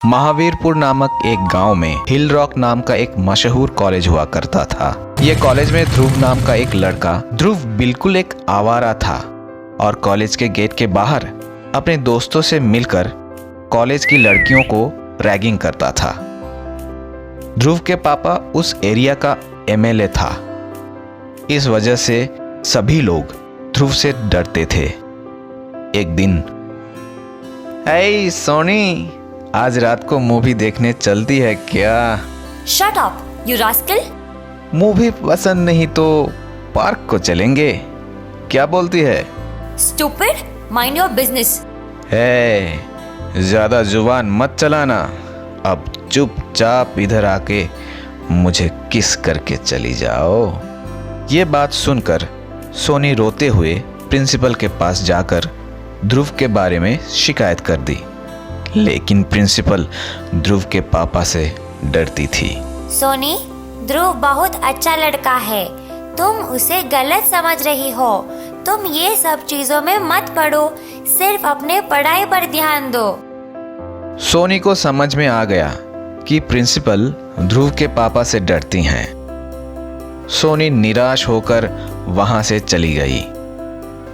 महावीरपुर नामक एक गांव में हिल रॉक नाम का एक मशहूर कॉलेज हुआ करता था। ये कॉलेज में ध्रुव नाम का एक लड़का, ध्रुव बिल्कुल एक आवारा था और कॉलेज के गेट के बाहर अपने दोस्तों से मिलकर कॉलेज की लड़कियों को रैगिंग करता था। ध्रुव के पापा उस एरिया का एमएलए था। इस वजह से सभी लोग ध्रुव से डरते थे। एक दिन, "हे सोनी, आज रात को मूवी देखने चलती है क्या?" Shut up you rascal. Movie पसंद नहीं तो पार्क को चलेंगे, क्या बोलती है? Stupid, mind your business. Hey, ज्यादा जुबान मत चलाना। अब चुपचाप इधर आके मुझे किस करके चली जाओ। ये बात सुनकर सोनी रोते हुए प्रिंसिपल के पास जाकर ध्रुव के बारे में शिकायत कर दी, लेकिन प्रिंसिपल ध्रुव के पापा से डरती थी। सोनी, ध्रुव बहुत अच्छा लड़का है, तुम उसे गलत समझ रही हो। तुम ये सब चीजों में मत पड़ो, सिर्फ अपने पढ़ाई पर ध्यान दो। सोनी को समझ में आ गया कि प्रिंसिपल ध्रुव के पापा से डरती हैं। सोनी निराश होकर वहां से चली गई।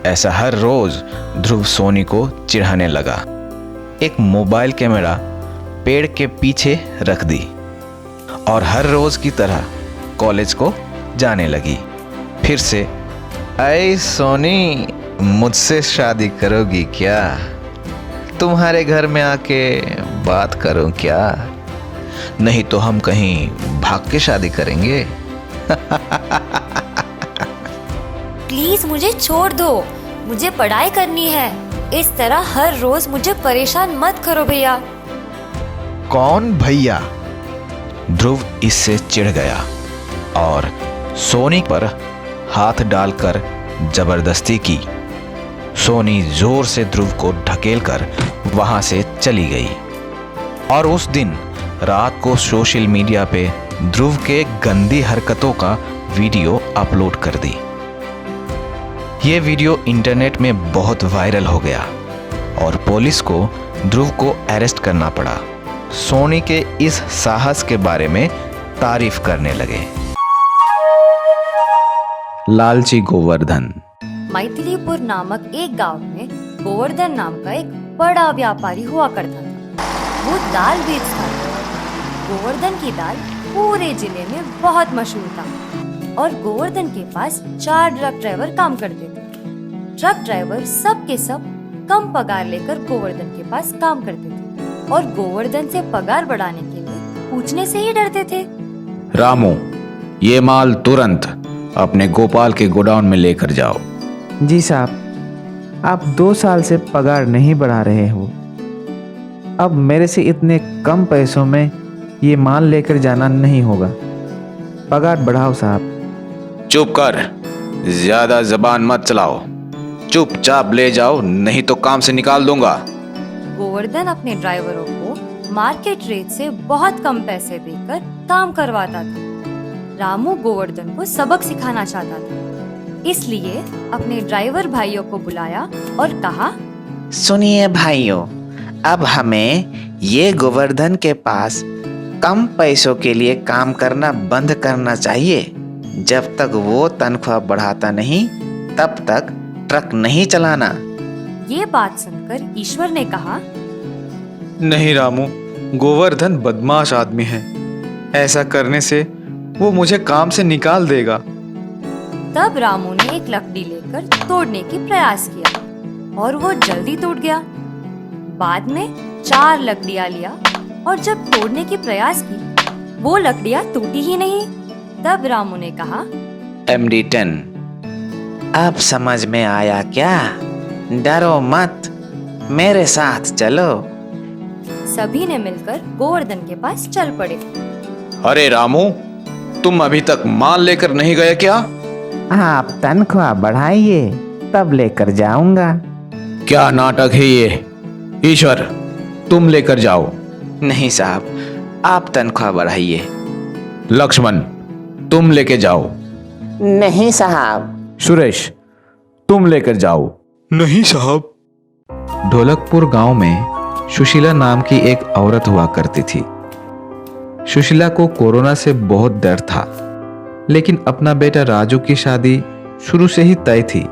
ऐसा हर रोज ध्रुव सोनी को चिढ़ाने लगा। एक मोबाइल कैमरा पेड़ के पीछे रख दी और हर रोज की तरह कॉलेज को जाने लगी। फिर से, "ऐ सोनी, मुझसे शादी करोगी क्या? तुम्हारे घर में आके बात करूं क्या? नहीं तो हम कहीं भाग के शादी करेंगे।" प्लीज मुझे छोड़ दो, मुझे पढ़ाई करनी है। इस तरह हर रोज मुझे परेशान मत करो भैया। कौन भैया? ध्रुव इससे चिढ़ गया और सोनी पर हाथ डालकर जबरदस्ती की। सोनी जोर से ध्रुव को ढकेलकर वहां से चली गई और उस दिन रात को सोशल मीडिया पे ध्रुव के गंदी हरकतों का वीडियो अपलोड कर दी। ये वीडियो इंटरनेट में बहुत वायरल हो गया और पुलिस को ध्रुव को अरेस्ट करना पड़ा। सोनी के इस साहस के बारे में तारीफ करने लगे। लालची गोवर्धन। मैथिलीपुर नामक एक गांव में गोवर्धन नाम का एक बड़ा व्यापारी हुआ करता था। वो दाल बेचता था। गोवर्धन की दाल पूरे जिले में बहुत मशहूर था और गोवर्धन के पास 4 ट्रक ड्राइवर काम करते थे। ट्रक ड्राइवर सब के सब कम पगार लेकर गोवर्धन के पास काम करते थे और गोवर्धन से पगार बढ़ाने के लिए पूछने से ही डरते थे। रामू, ये माल तुरंत अपने गोपाल के गोडाउन में लेकर जाओ। जी साहब, आप 2 साल से पगार नहीं बढ़ा रहे हो। अब मेरे से इतने कम पैसों में ये माल लेकर जाना नहीं होगा। पगार बढ़ाओ साहब। चुप कर, ज्यादा जबान मत चलाओ। चुपचाप ले जाओ, नहीं तो काम से निकाल दूंगा। गोवर्धन अपने ड्राइवरों को मार्केट रेट से बहुत कम पैसे देकर काम करवाता था। रामू गोवर्धन को सबक सिखाना चाहता था, इसलिए अपने ड्राइवर भाइयों को बुलाया और कहा, सुनिए भाइयों, अब हमें ये गोवर्धन के पास कम पैसों के लिए काम करना बंद करना चाहिए। जब तक वो तनख्वाह बढ़ाता नहीं, तब तक ट्रक नहीं चलाना। ये बात सुनकर ईश्वर ने कहा, नहीं रामू, गोवर्धन बदमाश आदमी है। ऐसा करने से वो मुझे काम से निकाल देगा। तब रामू ने एक लकड़ी लेकर तोड़ने की प्रयास किया और वो जल्दी टूट गया। बाद में 4 लकड़ियां लिया और जब तोड़ने की प्रयास की, वो लकड़ियां टूटी ही नहीं। तब रामू ने कहा, MD10, अब समझ में आया क्या? डरो मत, मेरे साथ चलो। सभी ने मिलकर गोवर्धन के पास चल पड़े। अरे रामू, तुम अभी तक माल लेकर नहीं गए क्या? आप तनख्वाह बढ़ाइए, तब लेकर जाऊंगा। क्या नाटक है ये? ईश्वर, तुम लेकर जाओ। नहीं साहब, आप तनख्वाह बढ़ाइए। लक्ष्मण, तुम लेके जाओ। नहीं साहब। सुरेश, तुम लेकर जाओ। नहीं साहब। ढोलकपुर गांव में सुशीला नाम की एक औरत हुआ करती थी। सुशीला को कोरोना से बहुत डर था, लेकिन अपना बेटा राजू की शादी शुरू से ही तय थी।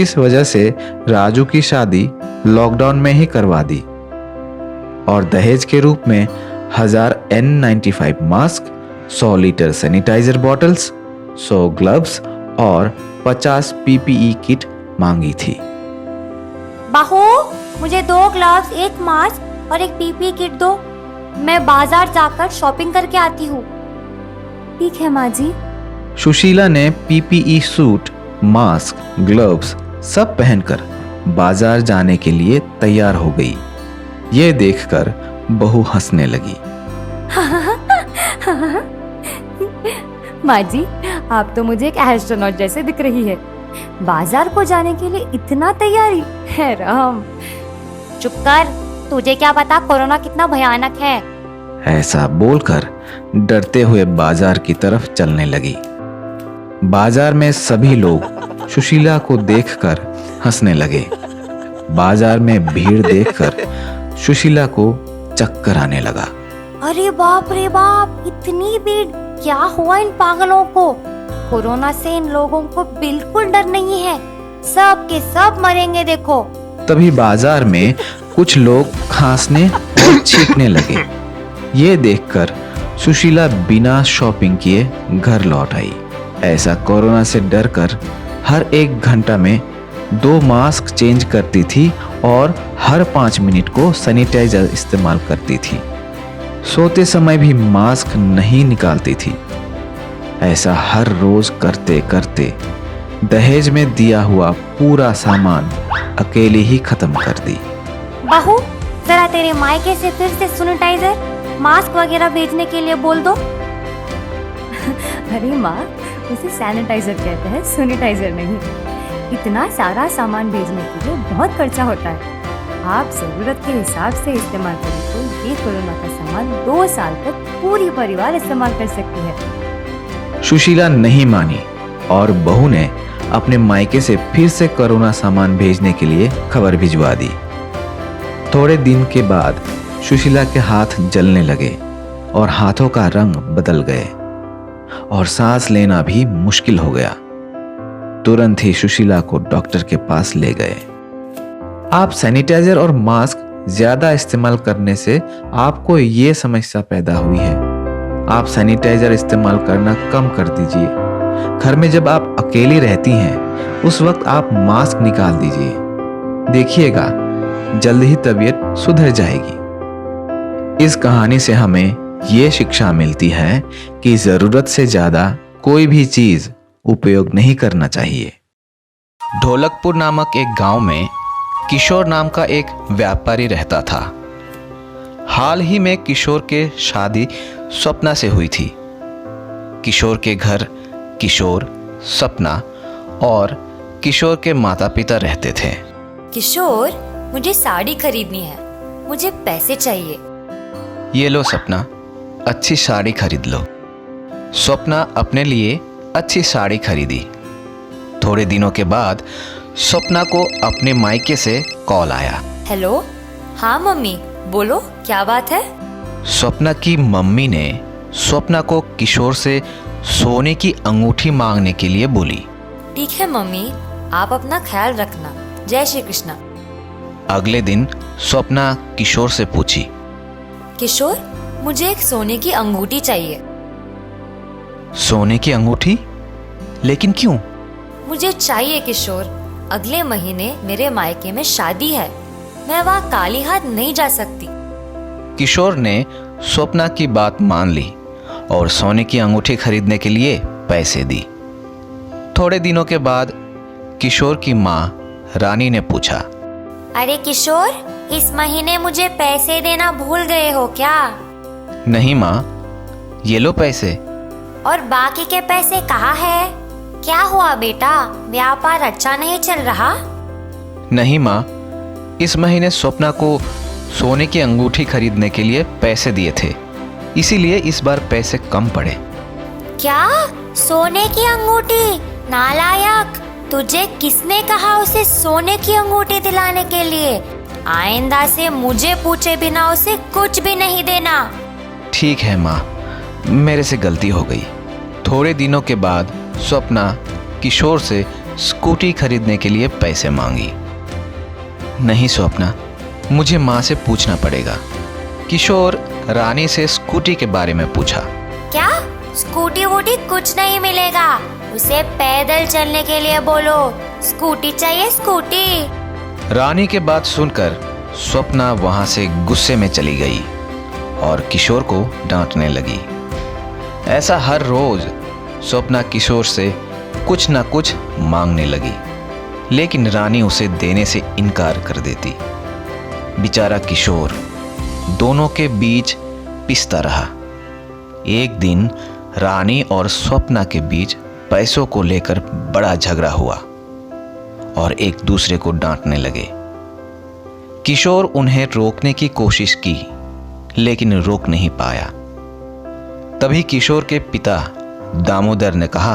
इस वजह से राजू की शादी लॉकडाउन में ही करवा दी और दहेज के रूप में 1000 N95 mask, 100 litre sanitiser bottles, 100 gloves और 50 PPE किट मांगी थी। बाहू, मुझे 2 ग्लव्स, 1 मास्क और 1 PPE किट दो। मैं बाजार जाकर शॉपिंग करके आती हूँ। ठीक है माँ जी। सुशीला ने PPE सूट, मास्क, ग्लव्स सब पहनकर बाजार जाने के लिए तैयार हो गई। ये देखकर बहू हंसने लगी। माँ जी, आप तो मुझे एक एस्ट्रोनॉट जैसे दिख रही है। बाजार को जाने के लिए इतना तैयारी है राम। चुप कर, तुझे क्या पता कोरोना कितना भयानक है। ऐसा बोलकर डरते हुए बाजार की तरफ चलने लगी। बाजार में सभी लोग सुशीला को देखकर हंसने लगे। बाजार में भीड़ देखकर सुशीला को चक्कर आने लगा। अरे बाप रे बाप, इतनी भीड़! क्या हुआ इन पागलों को? कोरोना से इन लोगों को बिल्कुल डर नहीं है। सब के सब मरेंगे देखो। तभी बाजार में कुछ लोग खांसने और छींकने लगे। ये देखकर सुशीला बिना शॉपिंग किए घर लौट आई। ऐसा कोरोना से डरकर हर 1 घंटा में 2 मास्क चेंज करती थी और हर 5 मिनट को सैनिटाइजर इस्तेमाल करती थी। सोते समय भी मास्क नहीं निकालती थी। ऐसा हर रोज करते करते दहेज में दिया हुआ पूरा सामान अकेली ही खत्म कर दी। बहू, जरा तेरे मायके से फिर से सैनिटाइजर, मास्क वगैरह भेजने के लिए बोल दो। अरे माँ, उसे सैनिटाइजर कहते हैं, सैनिटाइजर नहीं। इतना सारा सामान भेजने के लिए बहुत खर्चा होता है। आप जरूरत के हिसाब से इस्तेमाल करें तो ये कोरोना का सामान 2 साल तक पूरी परिवार इस्तेमाल कर सकती है। सुशीला नहीं मानी और बहू ने अपने मायके से फिर से कोरोना सामान भेजने के लिए खबर भिजवा दी। थोड़े दिन के बाद सुशीला के हाथ जलने लगे और हाथों का रंग बदल गए और सांस लेना भी मुश्किल हो गया। तुरंत ही सुशीला को डॉक्टर के पास ले गए। आप सैनिटाइजर और मास्क ज्यादा इस्तेमाल करने से आपको ये समस्या पैदा हुई है। आप सैनिटाइजर इस्तेमाल करना कम कर दीजिए। घर में जब आप अकेली रहती हैं उस वक्त आप मास्क निकाल दीजिए। देखिएगा जल्द ही तबीयत सुधर जाएगी। इस कहानी से हमें ये शिक्षा मिलती है कि जरूरत से ज्यादा कोई भी चीज उपयोग नहीं करना चाहिए। ढोलकपुर नामक एक गांव में किशोर नाम का एक व्यापारी रहता था। हाल ही में किशोर के शादी सपना से हुई थी। किशोर के घर किशोर, सपना और किशोर के माता पिता रहते थे। किशोर, मुझे साड़ी खरीदनी है, मुझे पैसे चाहिए। ये लो सपना, अच्छी साड़ी खरीद लो। सपना अपने लिए अच्छी साड़ी खरीदी। थोड़े दिनों के बाद सपना को अपने मायके से कॉल आया। हेलो, हाँ मम्मी, बोलो क्या बात है? सपना की मम्मी ने सपना को किशोर से सोने की अंगूठी मांगने के लिए बोली। ठीक है मम्मी, आप अपना ख्याल रखना। जय श्री कृष्णा। अगले दिन सपना किशोर से पूछी, किशोर, मुझे एक सोने की अंगूठी चाहिए। सोने की अंगूठी? लेकिन क्यों? मुझे चाहिए किशोर, अगले महीने मेरे मायके में शादी है। मैं वहाँ काली हाथ नहीं जा सकती। किशोर ने स्वप्ना की बात मान ली और सोने की अंगूठी खरीदने के लिए पैसे दी। थोड़े दिनों के बाद किशोर की माँ रानी ने पूछा, अरे किशोर, इस महीने मुझे पैसे देना भूल गए हो क्या? नहीं माँ, ये लो पैसे। और बाकी के पैसे कहाँ है? क्या हुआ बेटा, व्यापार अच्छा नहीं चल रहा? नहीं माँ, इस महीने स्वप्ना को सोने की अंगूठी खरीदने के लिए पैसे दिए थे, इसीलिए इस बार पैसे कम पड़े। क्या? सोने की अंगूठी? नालायक, तुझे किसने कहा उसे सोने की अंगूठी दिलाने के लिए? आइंदा से मुझे पूछे बिना उसे कुछ भी नहीं देना। ठीक है माँ, मेरे से गलती हो गई। थोड़े दिनों के बाद स्वप्ना किशोर से स्कूटी खरीदने के लिए पैसे मांगी। नहीं स्वप्ना, मुझे माँ से पूछना पड़ेगा। किशोर रानी से स्कूटी के बारे में पूछा। क्या? स्कूटी वूटी कुछ नहीं मिलेगा, उसे पैदल चलने के लिए बोलो। स्कूटी चाहिए, स्कूटी। रानी के बात सुनकर स्वप्ना वहां से गुस्से में चली गई और किशोर को डांटने लगी। ऐसा हर रोज स्वप्ना किशोर से कुछ ना कुछ मांगने लगी, लेकिन रानी उसे देने से इनकार कर देती। बेचारा किशोर दोनों के बीच पिसता रहा। एक दिन रानी और स्वप्ना के बीच पैसों को लेकर बड़ा झगड़ा हुआ और एक दूसरे को डांटने लगे। किशोर उन्हें रोकने की कोशिश की, लेकिन रोक नहीं पाया। तभी किशोर के पिता दामोदर ने कहा,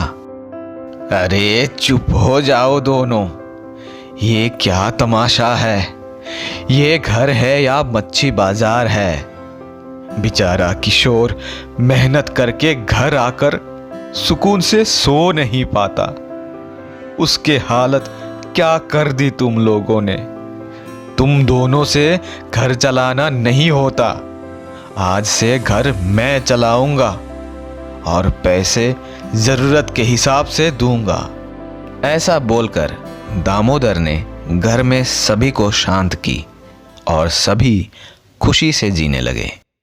अरे चुप हो जाओ दोनों, ये क्या तमाशा है? ये घर है या मच्छी बाजार है? बेचारा किशोर मेहनत करके घर आकर सुकून से सो नहीं पाता। उसके हालत क्या कर दी तुम लोगों ने? तुम दोनों से घर चलाना नहीं होता। आज से घर मैं चलाऊंगा और पैसे जरूरत के हिसाब से दूंगा। ऐसा बोलकर दामोदर ने घर में सभी को शांत की और सभी खुशी से जीने लगे।